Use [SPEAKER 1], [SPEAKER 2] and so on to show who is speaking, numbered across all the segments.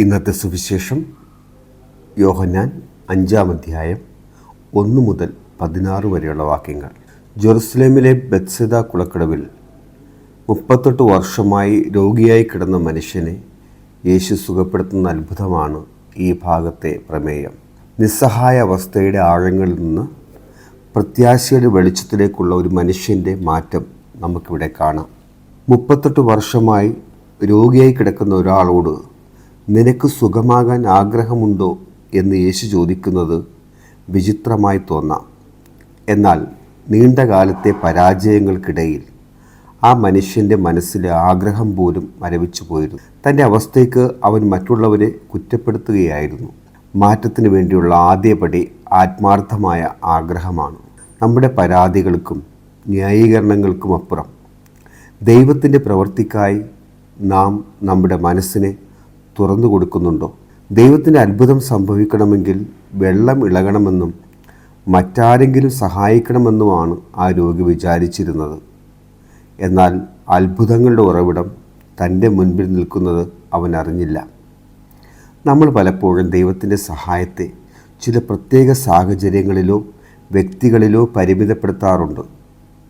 [SPEAKER 1] ഇന്നത്തെ സുവിശേഷം യോഹന്നാൻ 5-ാം അധ്യായം 1 മുതൽ 16 വരെയുള്ള വാക്യങ്ങൾ. ജെറുസലേമിലെ ബെത്സദ കുളക്കടവിൽ 38 വർഷമായി രോഗിയായി കിടന്ന മനുഷ്യനെ യേശു സുഖപ്പെടുത്തുന്ന അത്ഭുതമാണ് ഈ ഭാഗത്തെ പ്രമേയം. നിസ്സഹായ അവസ്ഥയുടെ ആഴങ്ങളിൽ നിന്ന് പ്രത്യാശയുടെ വെളിച്ചത്തിലേക്കുള്ള ഒരു മനുഷ്യൻ്റെ മാറ്റം നമുക്കിവിടെ കാണാം. 38 വർഷമായി രോഗിയായി കിടക്കുന്ന ഒരാളോട് നിനക്ക് സുഖമാകാൻ ആഗ്രഹമുണ്ടോ എന്ന് യേശു ചോദിക്കുന്നത് വിചിത്രമായി തോന്നാം. എന്നാൽ നീണ്ടകാലത്തെ പരാജയങ്ങൾക്കിടയിൽ ആ മനുഷ്യൻ്റെ മനസ്സിലെ ആഗ്രഹം പോലും മരവിച്ചു പോയിരുന്നു. തൻ്റെ അവസ്ഥയ്ക്ക് അവൻ മറ്റുള്ളവരെ കുറ്റപ്പെടുത്തുകയായിരുന്നു. മാറ്റത്തിന് വേണ്ടിയുള്ള ആദ്യപടി ആത്മാർത്ഥമായ ആഗ്രഹമാണ്. നമ്മുടെ പരാതികൾക്കും ന്യായീകരണങ്ങൾക്കും അപ്പുറം ദൈവത്തിൻ്റെ പ്രവൃത്തിക്കായി നാം നമ്മുടെ മനസ്സിനെ തുറന്നു കൊടുക്കുന്നുണ്ടോ? ദൈവത്തിൻ്റെ അത്ഭുതം സംഭവിക്കണമെങ്കിൽ വെള്ളം ഇളകണമെന്നും മറ്റാരെങ്കിലും സഹായിക്കണമെന്നുമാണ് ആ രോഗി വിചാരിച്ചിരുന്നത്. എന്നാൽ അത്ഭുതങ്ങളുടെ ഉറവിടം തൻ്റെ മുൻപിൽ നിൽക്കുന്നത് അവൻ അറിഞ്ഞില്ല. നമ്മൾ പലപ്പോഴും ദൈവത്തിൻ്റെ സഹായത്തെ ചില പ്രത്യേക സാഹചര്യങ്ങളിലോ വ്യക്തികളിലോ പരിമിതപ്പെടുത്താറുണ്ട്.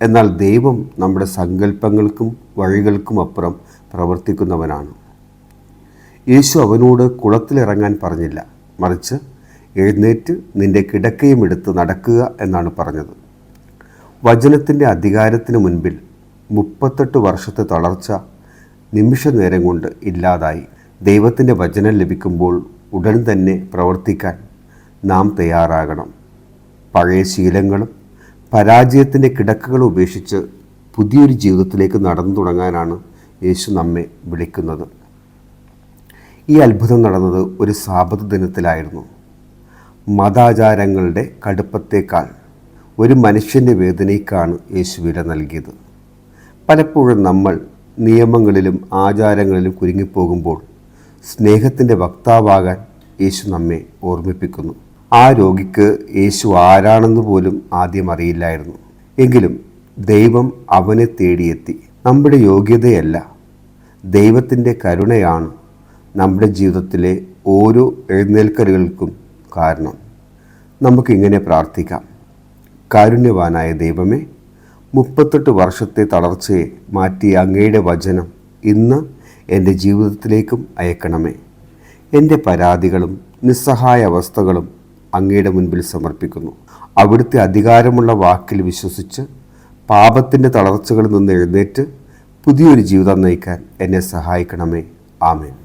[SPEAKER 1] എന്നാൽ ദൈവം നമ്മുടെ സങ്കല്പങ്ങൾക്കും വഴികൾക്കും അപ്പുറം പ്രവർത്തിക്കുന്നവനാണ്. യേശു അവനോട് കുളത്തിലിറങ്ങാൻ പറഞ്ഞില്ല, മറിച്ച് എഴുന്നേറ്റ് നിന്റെ കിടക്കയും എടുത്ത് നടക്കുക എന്നാണ് പറഞ്ഞത്. വചനത്തിൻ്റെ അധികാരത്തിന് മുൻപിൽ 38 വർഷത്തെ തളർച്ച നിമിഷ നേരം കൊണ്ട് ഇല്ലാതായി. ദൈവത്തിൻ്റെ വചനം ലഭിക്കുമ്പോൾ ഉടൻ തന്നെ പ്രവർത്തിക്കാൻ നാം തയ്യാറാകണം. പഴയ ശീലങ്ങളും പരാജയത്തിൻ്റെ കിടക്കകളും ഉപേക്ഷിച്ച് പുതിയൊരു ജീവിതത്തിലേക്ക് നടന്നു തുടങ്ങാനാണ് യേശു നമ്മെ വിളിക്കുന്നത്. ഈ അത്ഭുതം നടന്നത് ഒരു സാബത്ത് ദിനത്തിലായിരുന്നു. മതാചാരങ്ങളുടെ കടുപ്പത്തേക്കാൾ ഒരു മനുഷ്യൻ്റെ വേദനയ്ക്കാണ് യേശു വില നൽകിയത്. പലപ്പോഴും നമ്മൾ നിയമങ്ങളിലും ആചാരങ്ങളിലും കുരുങ്ങിപ്പോകുമ്പോൾ സ്നേഹത്തിൻ്റെ വക്താവാകാൻ യേശു നമ്മെ ഓർമ്മിപ്പിക്കുന്നു. ആ രോഗിക്ക് യേശു ആരാണെന്ന് പോലും ആദ്യം അറിയില്ലായിരുന്നു. എങ്കിലും ദൈവം അവനെ തേടിയെത്തി. നമ്മുടെ യോഗ്യതയല്ല, ദൈവത്തിൻ്റെ കരുണയാണ് നമ്മുടെ ജീവിതത്തിലെ ഓരോ എഴുന്നേൽക്കലുകൾക്കും കാരണം. നമുക്കിങ്ങനെ പ്രാർത്ഥിക്കാം. കാരുണ്യവാനായ ദൈവമേ, 38 വർഷത്തെ തളർച്ചയെ മാറ്റി അങ്ങയുടെ വചനം ഇന്ന് എൻ്റെ ജീവിതത്തിലേക്കും അയക്കണമേ. എൻ്റെ പരാതികളും നിസ്സഹായ അവസ്ഥകളും അങ്ങയുടെ മുൻപിൽ സമർപ്പിക്കുന്നു. അവിടുത്തെ അധികാരമുള്ള വാക്കിൽ വിശ്വസിച്ച് പാപത്തിൻ്റെ തളർച്ചകളിൽ നിന്ന് എഴുന്നേറ്റ് പുതിയൊരു ജീവിതം നയിക്കാൻ എന്നെ സഹായിക്കണമേ. ആമേൻ.